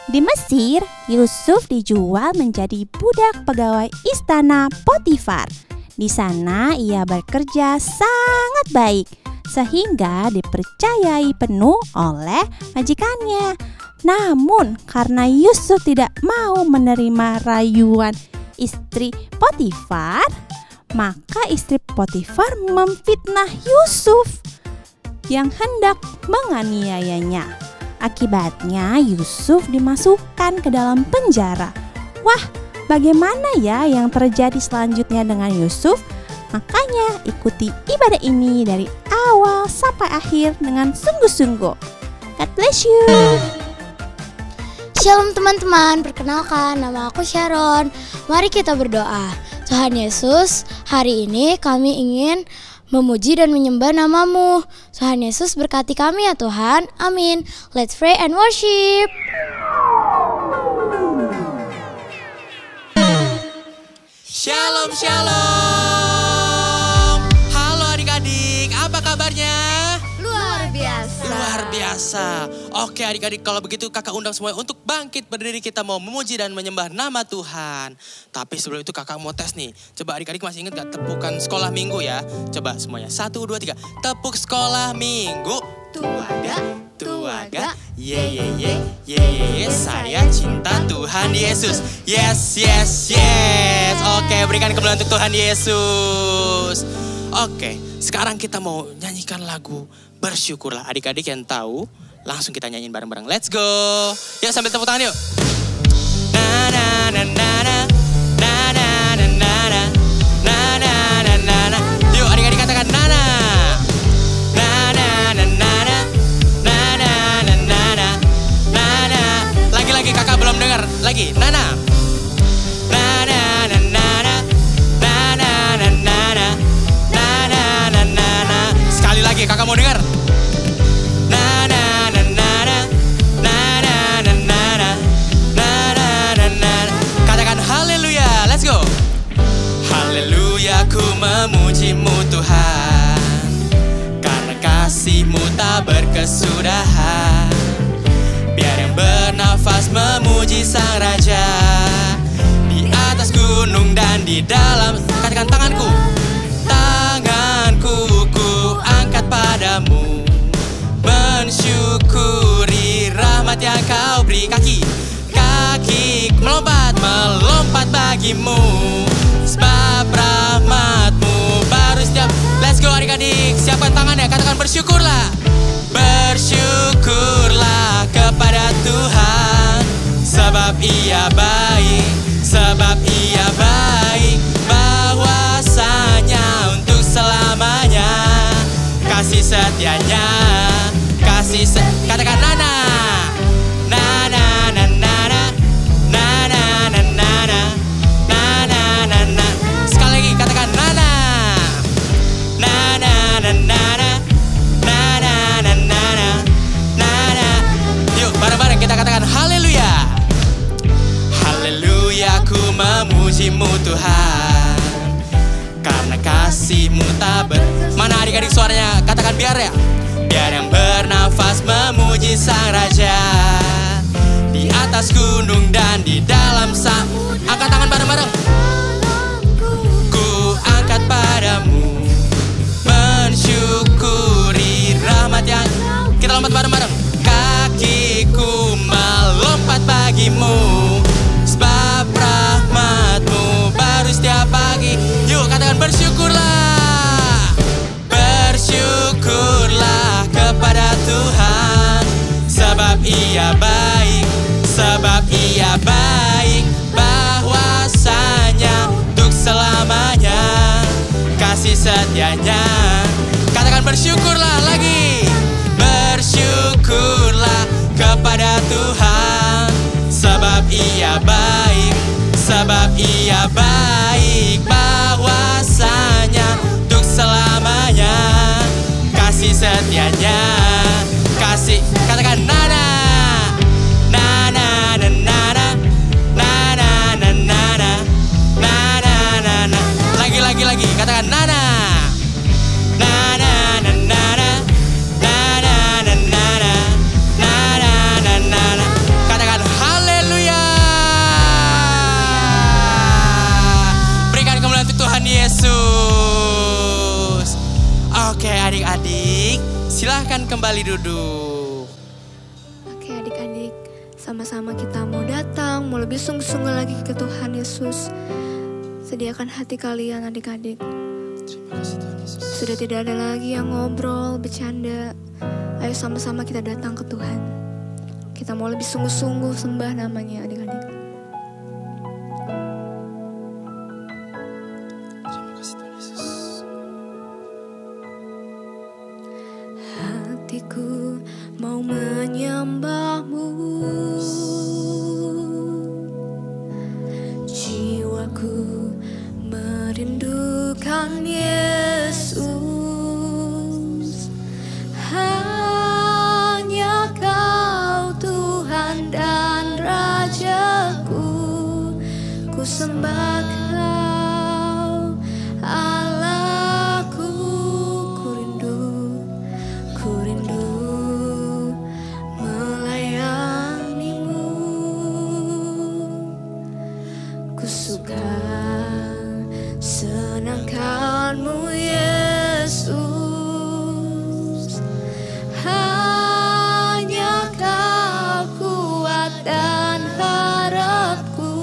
Di Mesir, Yusuf dijual menjadi budak pegawai istana Potifar. Di sana ia bekerja sangat baik, sehingga dipercayai penuh oleh majikannya. Namun, karena Yusuf tidak mau menerima rayuan istri Potifar, maka istri Potifar memfitnah Yusuf yang hendak menganiayanya. Akibatnya Yusuf dimasukkan ke dalam penjara. Wah, bagaimana ya yang terjadi selanjutnya dengan Yusuf? Makanya ikuti ibadah ini dari awal sampai akhir dengan sungguh-sungguh. God bless you. Shalom teman-teman, perkenalkan nama aku Sharon. Mari kita berdoa. Tuhan Yesus, hari ini kami ingin memuji dan menyembah nama-Mu. Tuhan Yesus berkati kami ya Tuhan. Amin. Let's pray and worship. Shalom, shalom. Halo adik-adik, apa kabarnya? Luar biasa. Luar biasa. Oke adik-adik, kalau begitu kakak undang semuanya untuk bangkit berdiri, kita mau memuji dan menyembah nama Tuhan. Tapi sebelum itu kakak mau tes nih. Coba adik-adik masih ingat gak tepukan sekolah minggu ya? Coba semuanya, 1, 2, 3. Tepuk sekolah minggu. Tuaga, ye, saya cinta Tuhan Yesus. Yes. Oke, berikan kemuliaan untuk Tuhan Yesus. Oke, sekarang kita mau nyanyikan lagu Bersyukurlah. Adik-adik yang tahu, langsung kita nyanyiin bareng-bareng. Let's go. Yuk sambil tepuk tangan yuk. Na na na na na na na na na na na na na na na. Yuk adik-adik katakan nana. Na na na na na na na na na na na na. Lagi kakak belum dengar. Lagi nana. Na na na na na na na na na na na na na na. Sekali lagi kakak mau dengar. Na na na na na na na na na na na na. Katakan haleluya. Let's go. Haleluya, ku memuji-Mu Tuhan, karena kasih-Mu tak berkesudahan. Biar yang bernafas memuji Sang Raja, di atas gunung dan di dalam. Katakan tanganku. Tanganku ku angkat padamu, mensyukuri rahmat yang Kau beri. Kaki melompat bagimu, sebab rahmat-Mu baru setiap. Let's go adik-adik, siapkan tangannya, katakan bersyukurlah. Bersyukurlah kepada Tuhan, sebab Ia baik, bahwasanya untuk selamanya kasih setianya, katakan nana. Sekali lagi katakan nana. Yuk bareng-bareng kita katakan haleluya. Haleluya, ku memuji-Mu Tuhan, karena kasih-Mu tak Mana adik-adik suaranya? Katakan biar ya. Biar yang bernafas memuji Sang Raja, di atas gunung dan di dalam Angkat tangan bareng-bareng. Ku angkat padamu, mensyukuri rahmat yang. Kita lompat bareng-bareng. Kakiku melompat bagimu, sebab rahmat-Mu baru setiap pagi. Yuk katakan bersyukurlah. Bersyukurlah kepada Tuhan, sebab Ia baik, bahwasanya untuk selamanya kasih setianya. Katakan bersyukurlah lagi. Bersyukurlah kepada Tuhan, sebab Ia baik, bahwasanya untuk selamanya kasih setianya. Katakan nana. Lagi katakan nana. Katakan haleluya. Silahkan kembali duduk. Oke adik-adik, sama-sama kita mau datang, mau lebih sungguh-sungguh lagi ke Tuhan Yesus. Sediakan hati kalian adik-adik. Sudah tidak ada lagi yang ngobrol, bercanda. Ayo sama-sama kita datang ke Tuhan. Kita mau lebih sungguh-sungguh sembah namanya adik-adik. Hatiku mau menyembah-Mu, jiwaku merindukan Yesus. Hanya Kau Tuhan dan Rajaku, ku sembah Kau Allahku. Ku rindu melayani-Mu. Ku suka senangkan-Mu Yesus. Hanya Kau kuat dan harapku,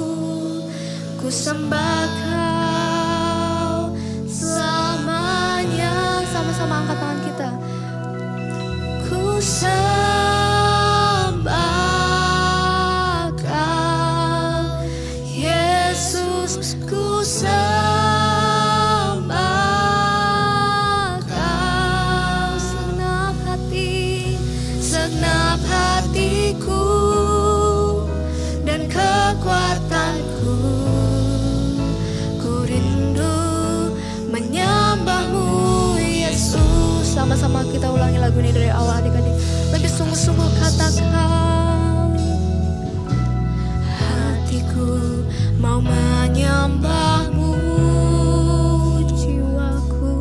ku sembah Kau selamanya. Sama-sama angkat tangan kita. Ku sembah Kau Yesus, ku sembah Kau segenap hatiku dan kekuatanku. Ku rindu menyembah-Mu Yesus. Sama-sama kita ulangi lagu ini dari awal adik-adik. Lebih sungguh-sungguh katakan, hatiku mau menyembah-Mu, jiwaku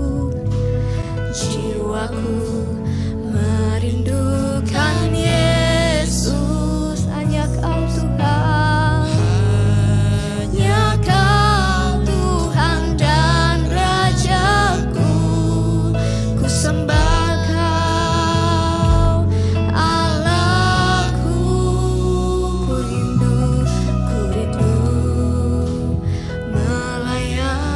merindukan Yesus. Hanya Kau Tuhan, hanya Kau Tuhan dan Rajaku, ku sembah Kau Allahku. Ku rindu melayani.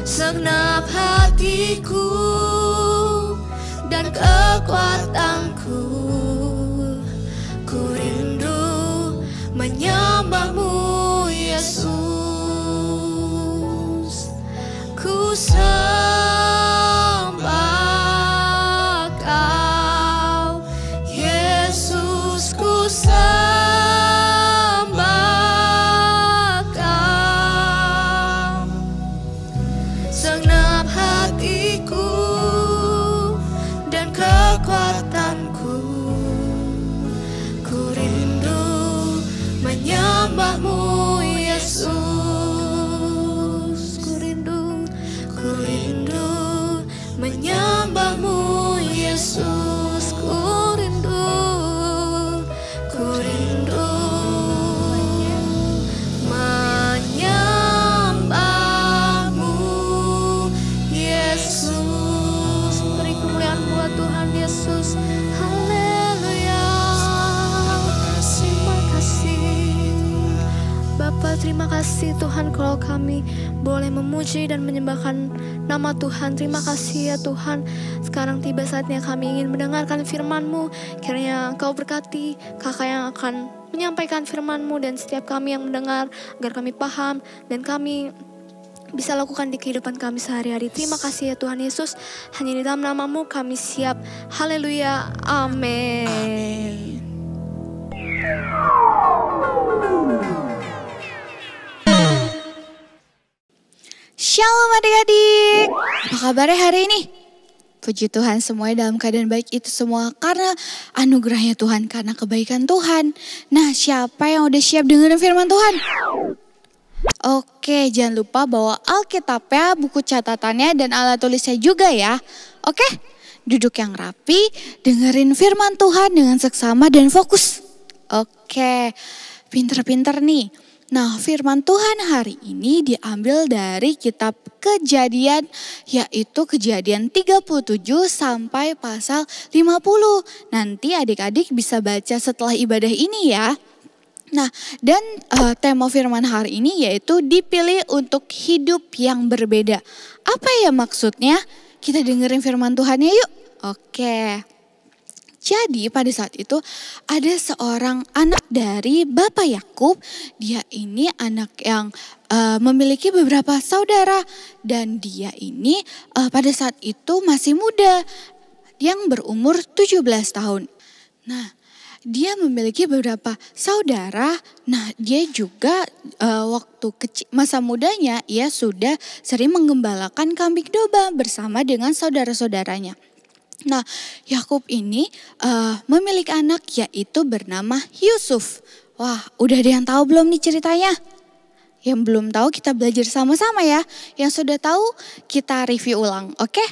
segenap hatiku dan kekuatanku. Ku rindu menyembahmu Yesus. Ku sembah Kau Yesus, ku sembah Kau segenap hatiku dan kekuatanku. Ku rindu menyembahmu Yesus. Ku rindu menyembahmu Yesus. Ku rindu menyembahmu Yesus. Beri kemuliaan buat Tuhan Yesus. Haleluya. Terima kasih Bapa, terima kasih Tuhan kalau kami boleh memuji dan menyembahkan nama Tuhan. Terima kasih ya Tuhan. Sekarang tiba saatnya kami ingin mendengarkan firman-Mu. Kiranya Engkau berkati kakak yang akan menyampaikan firman-Mu dan setiap kami yang mendengar, agar kami paham dan kami bisa lakukan di kehidupan kami sehari-hari. Terima kasih ya Tuhan Yesus. Hanya di dalam nama-Mu kami siap. Haleluya. Amin. Shalom adik-adik, apa kabarnya hari ini? Puji Tuhan, semuanya dalam keadaan baik itu semua karena anugerahnya Tuhan, karena kebaikan Tuhan. Nah, siapa yang udah siap dengerin firman Tuhan? Oke, jangan lupa bawa Alkitabnya, buku catatannya, dan alat tulisnya juga ya. Oke, duduk yang rapi, dengerin firman Tuhan dengan seksama dan fokus. Oke, pinter-pinter nih. Nah, firman Tuhan hari ini diambil dari kitab Kejadian, yaitu Kejadian 37 sampai pasal 50. Nanti adik-adik bisa baca setelah ibadah ini ya. Nah, dan tema firman hari ini yaitu dipilih untuk hidup yang berbeda. Apa ya maksudnya? Kita dengerin firman Tuhannya yuk. Oke. Jadi pada saat itu ada seorang anak dari Bapak Yakub. Dia ini anak yang memiliki beberapa saudara. Dan dia ini pada saat itu masih muda. Yang berumur 17 tahun. Nah, dia memiliki beberapa saudara. Nah, dia juga waktu kecil, masa mudanya ia sudah sering menggembalakan kambing domba bersama dengan saudara-saudaranya. Nah, Yakub ini memiliki anak yaitu bernama Yusuf. Wah, udah ada yang tahu belum nih ceritanya? Yang belum tahu kita belajar sama-sama ya. Yang sudah tahu kita review ulang, oke?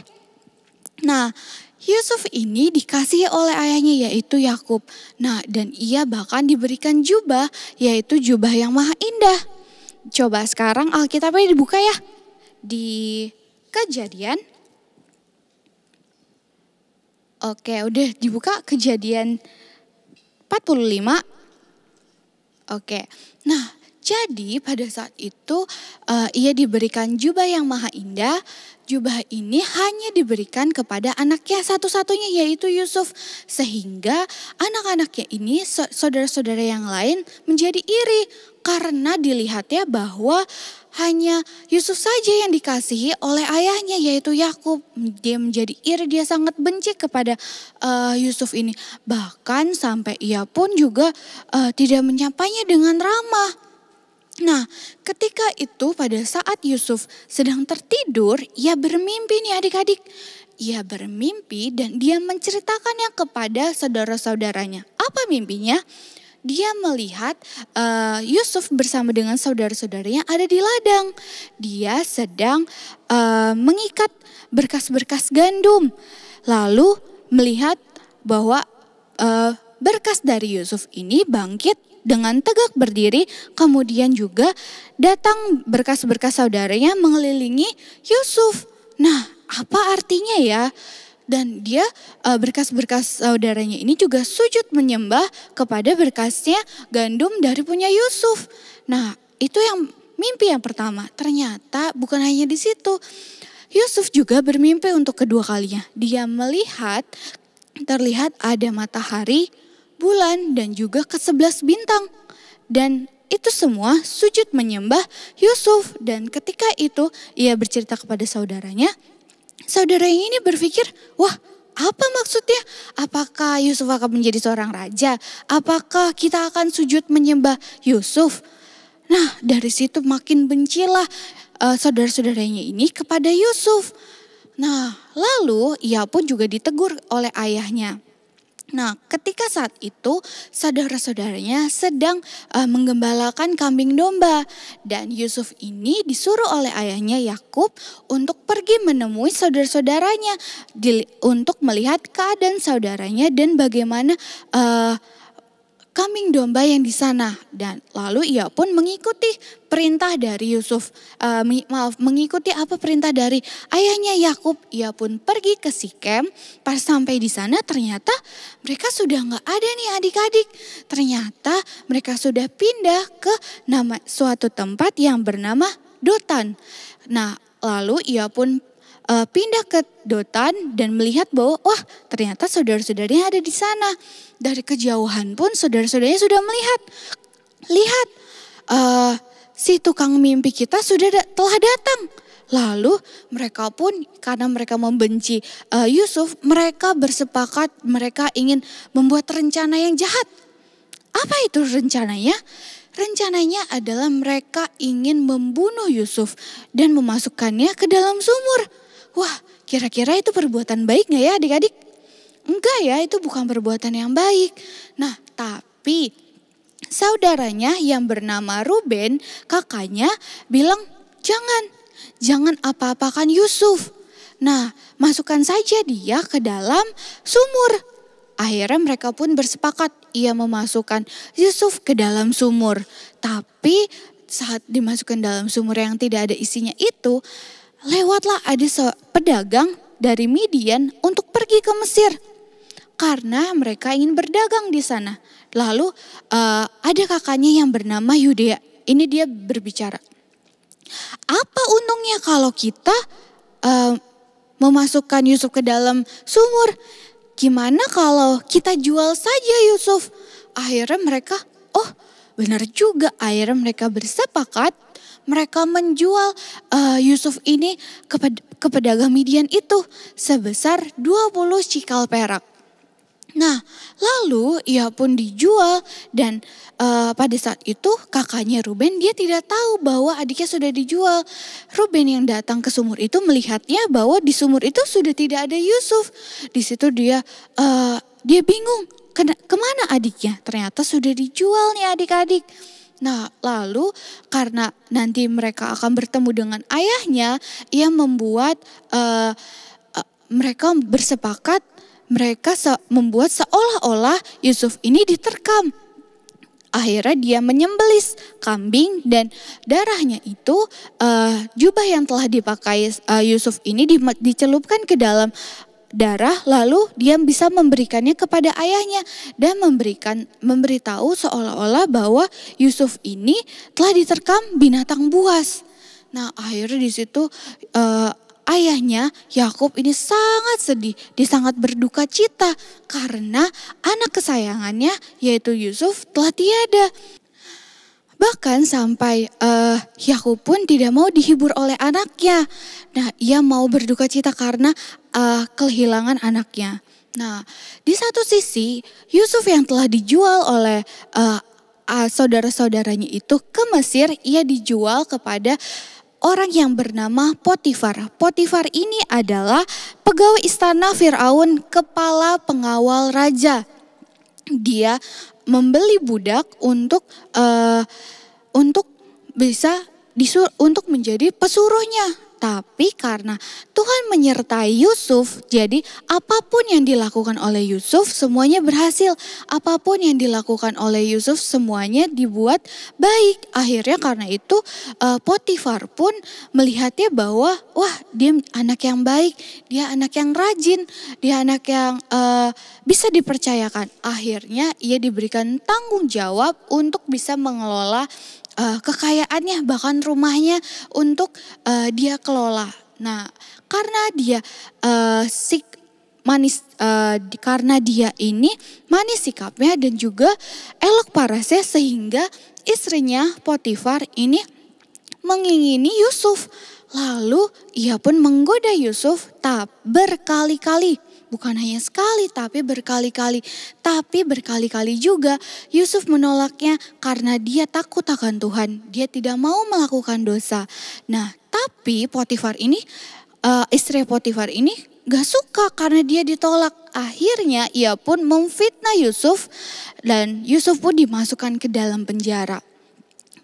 Nah, Yusuf ini dikasihi oleh ayahnya yaitu Yakub. Nah, dan ia bahkan diberikan jubah yaitu jubah yang maha indah. Coba sekarang Alkitabnya dibuka ya. Di Kejadian. Oke, udah dibuka Kejadian 45. Oke, nah jadi pada saat itu ia diberikan jubah yang maha indah. Jubah ini hanya diberikan kepada anaknya satu-satunya yaitu Yusuf. Sehingga anak-anaknya ini, saudara-saudara yang lain menjadi iri. Karena dilihatnya bahwa hanya Yusuf saja yang dikasihi oleh ayahnya yaitu Yakub. Dia menjadi iri, dia sangat benci kepada Yusuf ini. Bahkan sampai ia pun juga tidak menyapanya dengan ramah. Nah, ketika itu pada saat Yusuf sedang tertidur, ia bermimpi nih adik-adik. Ia bermimpi dan dia menceritakannya kepada saudara-saudaranya. Apa mimpinya? Dia melihat Yusuf bersama dengan saudara-saudaranya ada di ladang. Dia sedang mengikat berkas-berkas gandum. Lalu melihat bahwa berkas dari Yusuf ini bangkit dengan tegak berdiri, kemudian juga datang berkas-berkas saudaranya mengelilingi Yusuf. Nah, apa artinya ya? Dan dia berkas-berkas saudaranya ini juga sujud menyembah kepada berkasnya gandum dari punya Yusuf. Nah, itu yang mimpi yang pertama. Ternyata bukan hanya di situ. Yusuf juga bermimpi untuk kedua kalinya. Dia terlihat ada matahari, bulan, dan juga ke-11 bintang. Dan itu semua sujud menyembah Yusuf. Dan ketika itu ia bercerita kepada saudaranya. Saudaranya ini berpikir, wah, apa maksudnya? Apakah Yusuf akan menjadi seorang raja? Apakah kita akan sujud menyembah Yusuf? Nah, dari situ makin bencilah saudara-saudaranya ini kepada Yusuf. Nah, lalu ia pun juga ditegur oleh ayahnya. Nah, ketika saat itu saudara-saudaranya sedang menggembalakan kambing domba. Dan Yusuf ini disuruh oleh ayahnya Yakub untuk pergi menemui saudara-saudaranya. Untuk melihat keadaan saudaranya dan bagaimana kambing domba yang di sana. Dan lalu ia pun mengikuti perintah dari Yusuf. Mengikuti apa perintah dari ayahnya Yakub. Ia pun pergi ke Sikem. Pas sampai di sana ternyata mereka sudah nggak ada nih adik-adik. Ternyata mereka sudah pindah ke suatu tempat yang bernama Dotan. Nah, lalu ia pun pindah ke Dotan dan melihat bahwa wah, ternyata saudara-saudaranya ada di sana. Dari kejauhan pun saudara-saudaranya sudah melihat. Lihat, si tukang mimpi kita telah datang. Lalu mereka pun karena mereka membenci Yusuf, mereka bersepakat mereka ingin membuat rencana yang jahat. Apa itu rencananya? Rencananya adalah mereka ingin membunuh Yusuf dan memasukkannya ke dalam sumur. Wah, kira-kira itu perbuatan baik gak ya adik-adik? Enggak ya, itu bukan perbuatan yang baik. Nah, tapi saudaranya yang bernama Ruben, kakaknya bilang, jangan apa-apakan Yusuf. Nah, masukkan saja dia ke dalam sumur. Akhirnya mereka pun bersepakat, ia memasukkan Yusuf ke dalam sumur. Tapi saat dimasukkan dalam sumur yang tidak ada isinya itu, lewatlah ada pedagang dari Midian untuk pergi ke Mesir. Karena mereka ingin berdagang di sana. Lalu ada kakaknya yang bernama Yudea. Ini dia berbicara. Apa untungnya kalau kita memasukkan Yusuf ke dalam sumur? Gimana kalau kita jual saja Yusuf? Akhirnya mereka, oh benar juga. Akhirnya mereka bersepakat. Mereka menjual Yusuf ini ke pedagang Midian itu sebesar 20 cikal perak. Nah, lalu ia pun dijual dan pada saat itu kakaknya Ruben dia tidak tahu bahwa adiknya sudah dijual. Ruben yang datang ke sumur itu melihatnya bahwa di sumur itu sudah tidak ada Yusuf. Di situ dia bingung, kemana adiknya? Ternyata sudah dijual nih adik-adik. Nah, lalu karena nanti mereka akan bertemu dengan ayahnya, ia membuat mereka bersepakat. Mereka membuat seolah-olah Yusuf ini diterkam. Akhirnya dia menyembelih kambing dan darahnya itu jubah yang telah dipakai Yusuf ini dicelupkan ke dalam darah, lalu dia bisa memberikannya kepada ayahnya dan memberitahu seolah-olah bahwa Yusuf ini telah diterkam binatang buas. Nah, akhirnya di situ ayahnya Yakub ini sangat sedih, dia sangat berduka cita karena anak kesayangannya yaitu Yusuf telah tiada. Bahkan sampai Yakub pun tidak mau dihibur oleh anaknya. Nah, ia mau berduka cita karena kehilangan anaknya. Nah, di satu sisi Yusuf yang telah dijual oleh saudara-saudaranya itu ke Mesir, ia dijual kepada orang yang bernama Potifar. Potifar ini adalah pegawai istana Firaun, kepala pengawal raja. Dia membeli budak untuk menjadi pesuruhnya. Tapi karena Tuhan menyertai Yusuf, jadi apapun yang dilakukan oleh Yusuf semuanya berhasil. Apapun yang dilakukan oleh Yusuf semuanya dibuat baik. Akhirnya karena itu Potifar pun melihatnya bahwa wah, dia anak yang baik, dia anak yang rajin, dia anak yang bisa dipercayakan. Akhirnya ia diberikan tanggung jawab untuk bisa mengelola kekayaannya, bahkan rumahnya untuk dia kelola. Nah, karena dia karena dia ini manis sikapnya dan juga elok parasnya, sehingga istrinya Potifar ini mengingini Yusuf. Lalu ia pun menggoda Yusuf berkali-kali. Bukan hanya sekali tapi berkali-kali. Tapi berkali-kali juga Yusuf menolaknya karena dia takut akan Tuhan. Dia tidak mau melakukan dosa. Nah, tapi Potifar ini, istri Potifar ini gak suka karena dia ditolak. Akhirnya ia pun memfitnah Yusuf dan Yusuf pun dimasukkan ke dalam penjara.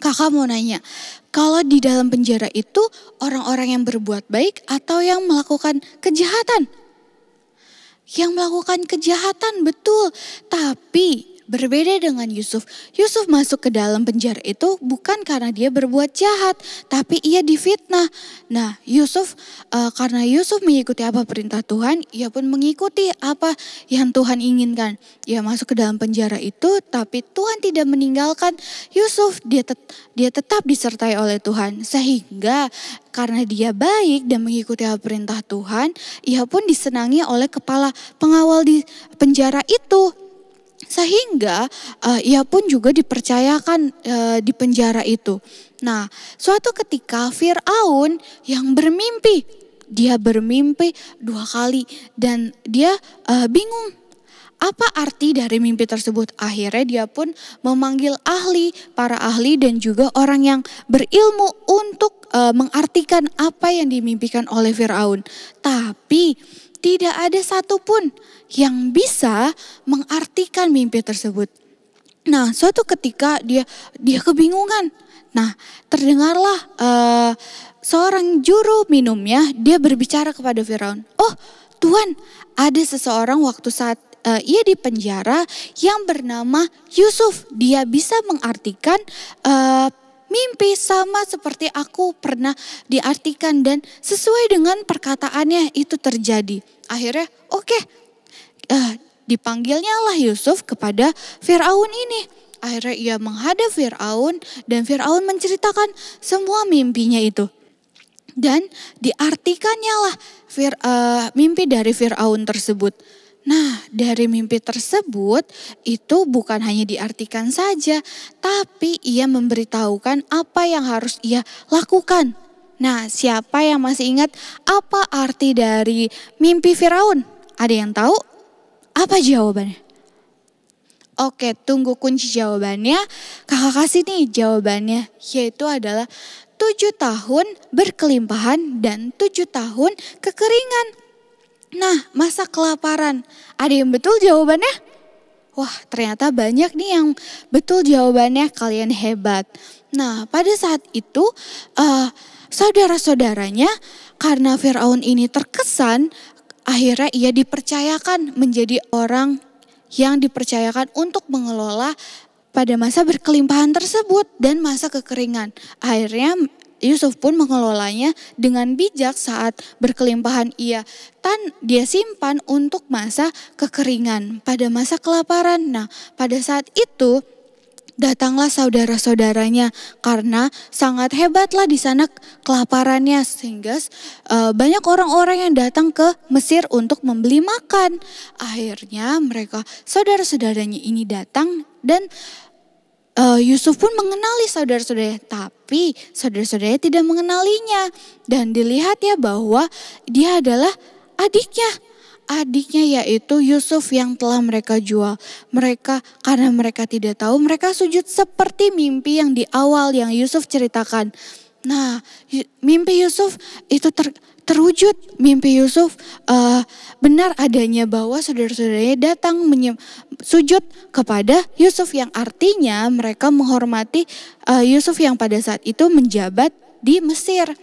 Kakak mau nanya, kalau di dalam penjara itu orang-orang yang berbuat baik atau yang melakukan kejahatan? Yang melakukan kejahatan, betul. Tapi berbeda dengan Yusuf. Yusuf masuk ke dalam penjara itu bukan karena dia berbuat jahat, tapi ia difitnah. Nah, Yusuf karena Yusuf mengikuti apa perintah Tuhan, ia pun mengikuti apa yang Tuhan inginkan. Ia masuk ke dalam penjara itu, tapi Tuhan tidak meninggalkan Yusuf. Dia tetap disertai oleh Tuhan, sehingga karena dia baik dan mengikuti apa perintah Tuhan, ia pun disenangi oleh kepala pengawal di penjara itu. Sehingga ia pun juga dipercayakan di penjara itu. Nah, suatu ketika Fir'aun yang bermimpi, dia bermimpi 2 kali dan dia bingung. Apa arti dari mimpi tersebut? Akhirnya dia pun memanggil para ahli dan juga orang yang berilmu untuk mengartikan apa yang dimimpikan oleh Fir'aun. Tapi tidak ada satupun yang bisa mengartikan mimpi tersebut. Nah, suatu ketika dia kebingungan. Nah, terdengarlah seorang juru minumnya, dia berbicara kepada Firaun. "Oh, Tuhan, ada seseorang waktu saat ia di penjara yang bernama Yusuf. Dia bisa mengartikan mimpi sama seperti aku pernah diartikan dan sesuai dengan perkataannya itu terjadi." Akhirnya dipanggilnya lah Yusuf kepada Firaun ini. Akhirnya ia menghadap Firaun dan Firaun menceritakan semua mimpinya itu. Dan diartikannya lah mimpi dari Firaun tersebut. Nah, dari mimpi tersebut itu bukan hanya diartikan saja, tapi ia memberitahukan apa yang harus ia lakukan. Nah, siapa yang masih ingat apa arti dari mimpi Firaun? Ada yang tahu? Apa jawabannya? Oke, tunggu kunci jawabannya. Kakak kasih nih jawabannya, yaitu adalah 7 tahun berkelimpahan dan 7 tahun kekeringan. Nah, masa kelaparan. Ada yang betul jawabannya? Wah, ternyata banyak nih yang betul jawabannya. Kalian hebat. Nah, pada saat itu saudara-saudaranya, karena Firaun ini terkesan, akhirnya ia dipercayakan menjadi orang yang dipercayakan untuk mengelola pada masa berkelimpahan tersebut dan masa kekeringan. Akhirnya Yusuf pun mengelolanya dengan bijak. Saat berkelimpahan dia simpan untuk masa kekeringan pada masa kelaparan. Nah, pada saat itu datanglah saudara-saudaranya karena sangat hebatlah di sana kelaparannya, sehingga banyak orang-orang yang datang ke Mesir untuk membeli makan. Akhirnya saudara-saudaranya ini datang dan Yusuf pun mengenali saudara-saudaranya, tapi saudara-saudaranya tidak mengenalinya. Dan dilihat ya bahwa dia adalah adiknya yaitu Yusuf yang telah mereka jual. Karena mereka tidak tahu, mereka sujud seperti mimpi yang di awal yang Yusuf ceritakan. Nah, mimpi Yusuf itu terwujud. Mimpi Yusuf benar adanya bahwa saudara-saudaranya datang sujud kepada Yusuf, yang artinya mereka menghormati Yusuf yang pada saat itu menjabat di Mesir.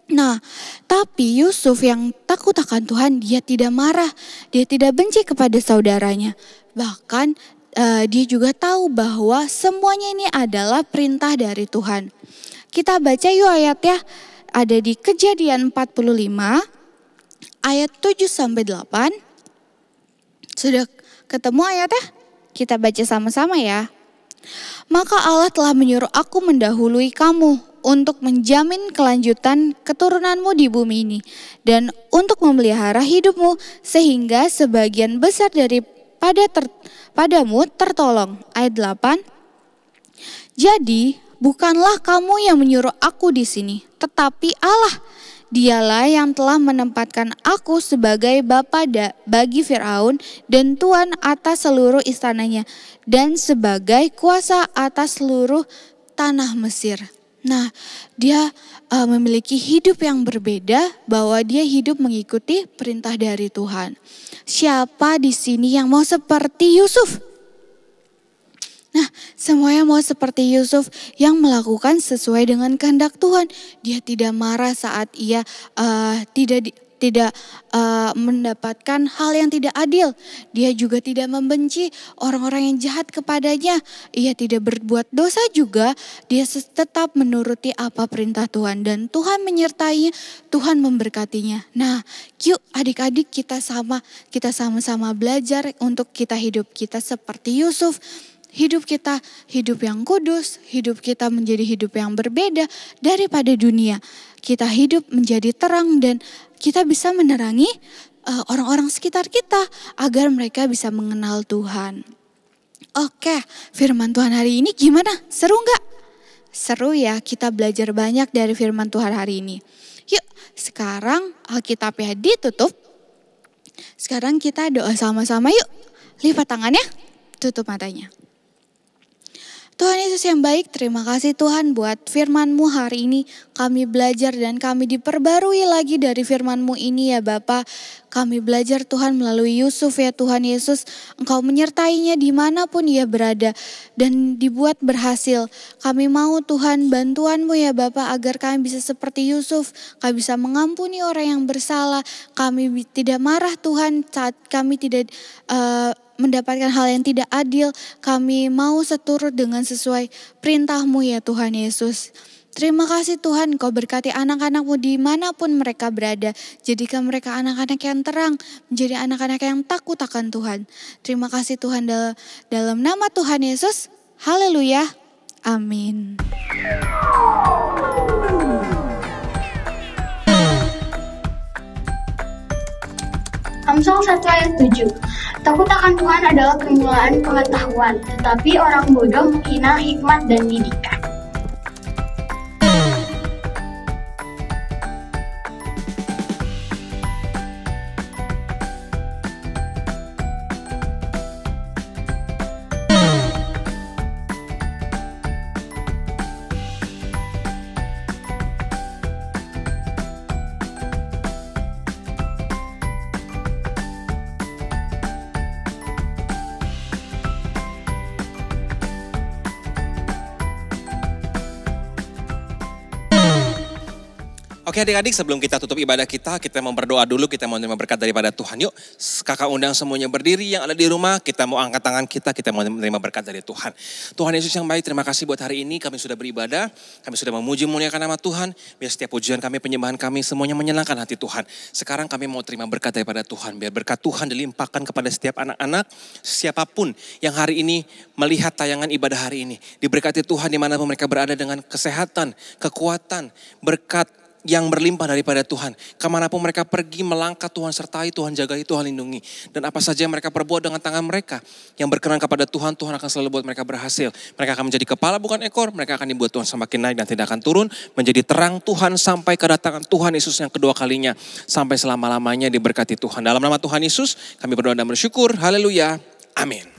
Nah, tapi Yusuf yang takut akan Tuhan, dia tidak marah, dia tidak benci kepada saudaranya. Bahkan dia juga tahu bahwa semuanya ini adalah perintah dari Tuhan. Kita baca yuk ayatnya, ada di Kejadian 45 ayat 7-8. Sudah ketemu ayatnya? Kita baca sama-sama ya. Maka Allah telah menyuruh aku mendahului kamu untuk menjamin kelanjutan keturunanmu di bumi ini dan untuk memelihara hidupmu sehingga sebagian besar padamu tertolong. Ayat 8. Jadi bukanlah kamu yang menyuruh aku di sini, tetapi Allah. Dialah yang telah menempatkan aku sebagai bapa bagi Firaun dan tuan atas seluruh istananya dan sebagai kuasa atas seluruh tanah Mesir. Nah, dia memiliki hidup yang berbeda, bahwa dia hidup mengikuti perintah dari Tuhan. Siapa di sini yang mau seperti Yusuf? Nah, semuanya mau seperti Yusuf yang melakukan sesuai dengan kehendak Tuhan. Dia tidak marah saat ia tidak mendapatkan hal yang tidak adil. Dia juga tidak membenci orang-orang yang jahat kepadanya. Ia tidak berbuat dosa juga. Dia tetap menuruti apa perintah Tuhan dan Tuhan menyertainya, Tuhan memberkatinya. Nah, yuk adik-adik kita sama-sama belajar untuk kita hidup kita seperti Yusuf. Hidup kita hidup yang kudus, hidup kita menjadi hidup yang berbeda daripada dunia. Kita hidup menjadi terang dan kita bisa menerangi orang-orang sekitar kita agar mereka bisa mengenal Tuhan. Oke, firman Tuhan hari ini gimana? Seru nggak? Seru ya, kita belajar banyak dari firman Tuhan hari ini. Yuk, sekarang Alkitabnya ditutup. Sekarang kita doa sama-sama yuk. Lipat tangannya, tutup matanya. Tuhan Yesus yang baik, terima kasih Tuhan buat firman-Mu hari ini. Kami belajar dan kami diperbarui lagi dari firman-Mu ini ya Bapa. Kami belajar Tuhan melalui Yusuf ya Tuhan Yesus. Engkau menyertainya dimanapun ia berada dan dibuat berhasil. Kami mau Tuhan bantuan-Mu ya Bapa agar kami bisa seperti Yusuf. Kami bisa mengampuni orang yang bersalah. Kami tidak marah Tuhan saat kami tidak mendapatkan hal yang tidak adil. Kami mau seturut dengan sesuai perintah-Mu ya Tuhan Yesus. Terima kasih Tuhan, Kau berkati anak-anak-Mu dimanapun mereka berada. Jadikan mereka anak-anak yang terang, menjadi anak-anak yang takut akan Tuhan. Terima kasih Tuhan dalam nama Tuhan Yesus. Haleluya. Amin. Amsal 1 ayat 7. Takut akan Tuhan adalah permulaan pengetahuan, tetapi orang bodoh menghina hikmat dan didikan. Oke adik-adik, sebelum kita tutup ibadah kita mau berdoa dulu, kita mau menerima berkat daripada Tuhan. Yuk, kakak undang semuanya berdiri yang ada di rumah, kita mau angkat tangan kita mau menerima berkat dari Tuhan. Tuhan Yesus yang baik, terima kasih buat hari ini kami sudah beribadah, kami sudah memuji memuliakan nama Tuhan. Biar setiap pujian kami, penyembahan kami semuanya menyenangkan hati Tuhan. Sekarang kami mau terima berkat daripada Tuhan, biar berkat Tuhan dilimpahkan kepada setiap anak-anak, siapapun yang hari ini melihat tayangan ibadah hari ini. Diberkati Tuhan dimanapun mereka berada dengan kesehatan, kekuatan, berkat yang berlimpah daripada Tuhan. Kemanapun mereka pergi, melangkah Tuhan sertai, Tuhan jagai, Tuhan lindungi. Dan apa saja yang mereka perbuat dengan tangan mereka yang berkenan kepada Tuhan, Tuhan akan selalu buat mereka berhasil. Mereka akan menjadi kepala bukan ekor, mereka akan dibuat Tuhan semakin naik dan tidak akan turun. Menjadi terang Tuhan sampai kedatangan Tuhan Yesus yang kedua kalinya. Sampai selama-lamanya diberkati Tuhan. Dalam nama Tuhan Yesus kami berdoa dan bersyukur. Haleluya. Amin.